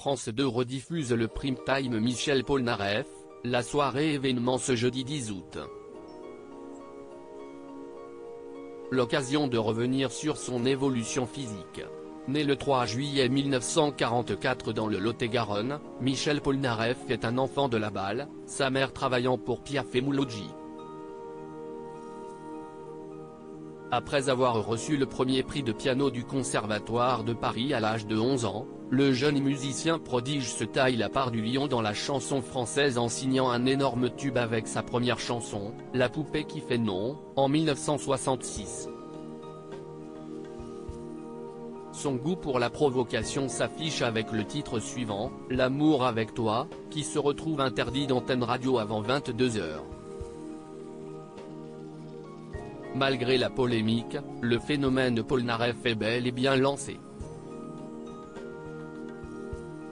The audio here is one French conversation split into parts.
France 2 rediffuse le prime time Michel Polnareff, la soirée événement ce jeudi 10 août. L'occasion de revenir sur son évolution physique. Né le 3 juillet 1944 dans le Lot-et-Garonne, Michel Polnareff est un enfant de la balle, sa mère travaillant pour Piaf et Mouloudji. Après avoir reçu le premier prix de piano du Conservatoire de Paris à l'âge de 11 ans, le jeune musicien prodige se taille la part du lion dans la chanson française en signant un énorme tube avec sa première chanson, La poupée qui fait non, en 1966. Son goût pour la provocation s'affiche avec le titre suivant, L'amour avec toi, qui se retrouve interdit d'antenne radio avant 22h. Malgré la polémique, le phénomène Polnareff est bel et bien lancé.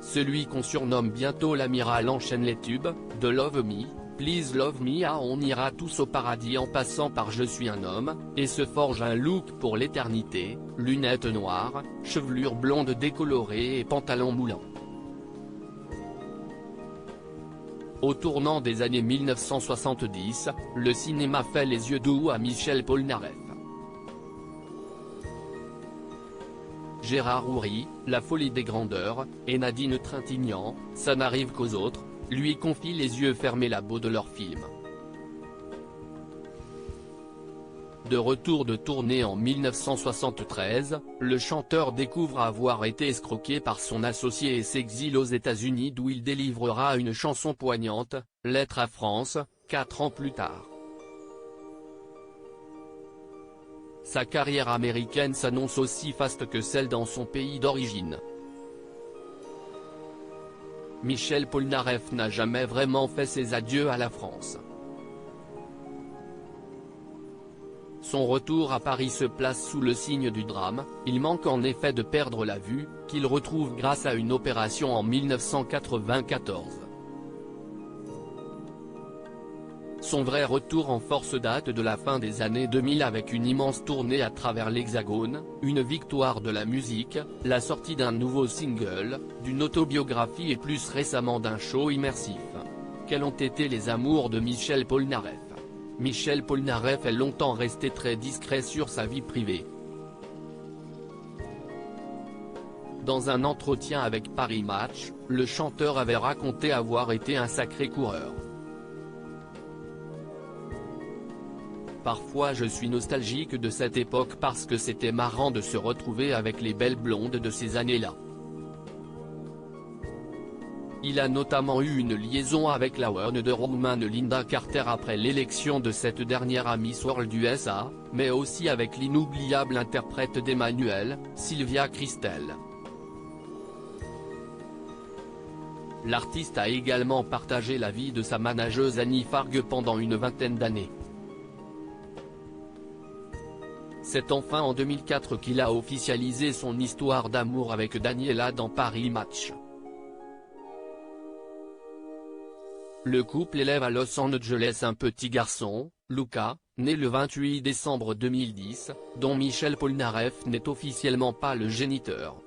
Celui qu'on surnomme bientôt l'amiral enchaîne les tubes, de Love Me, Please Love Me à On ira tous au paradis en passant par Je suis un homme, et se forge un look pour l'éternité, lunettes noires, chevelure blonde décolorée et pantalon moulant. Au tournant des années 1970, le cinéma fait les yeux doux à Michel Polnareff. Gérard Houry, La folie des grandeurs, et Nadine Trintignant, Ça n'arrive qu'aux autres, lui confient les yeux fermés la beau de leur film. De retour de tournée en 1973, le chanteur découvre avoir été escroqué par son associé et s'exile aux États-Unis d'où il délivrera une chanson poignante, Lettre à France, 4 ans plus tard. Sa carrière américaine s'annonce aussi faste que celle dans son pays d'origine. Michel Polnareff n'a jamais vraiment fait ses adieux à la France. Son retour à Paris se place sous le signe du drame, il manque en effet de perdre la vue, qu'il retrouve grâce à une opération en 1994. Son vrai retour en force date de la fin des années 2000 avec une immense tournée à travers l'Hexagone, une victoire de la musique, la sortie d'un nouveau single, d'une autobiographie et plus récemment d'un show immersif. Quels ont été les amours de Michel Polnareff? Michel Polnareff est longtemps resté très discret sur sa vie privée. Dans un entretien avec Paris Match, le chanteur avait raconté avoir été un sacré coureur. Parfois je suis nostalgique de cette époque parce que c'était marrant de se retrouver avec les belles blondes de ces années-là. Il a notamment eu une liaison avec la Wonder Woman Linda Carter après l'élection de cette dernière à Miss World USA, mais aussi avec l'inoubliable interprète d'Emmanuel, Sylvia Kristel. L'artiste a également partagé la vie de sa manageuse Annie Fargue pendant une vingtaine d'années. C'est enfin en 2004 qu'il a officialisé son histoire d'amour avec Daniela dans Paris Match. Le couple élève à Los Angeles un petit garçon, Luca, né le 28 décembre 2010, dont Michel Polnareff n'est officiellement pas le géniteur.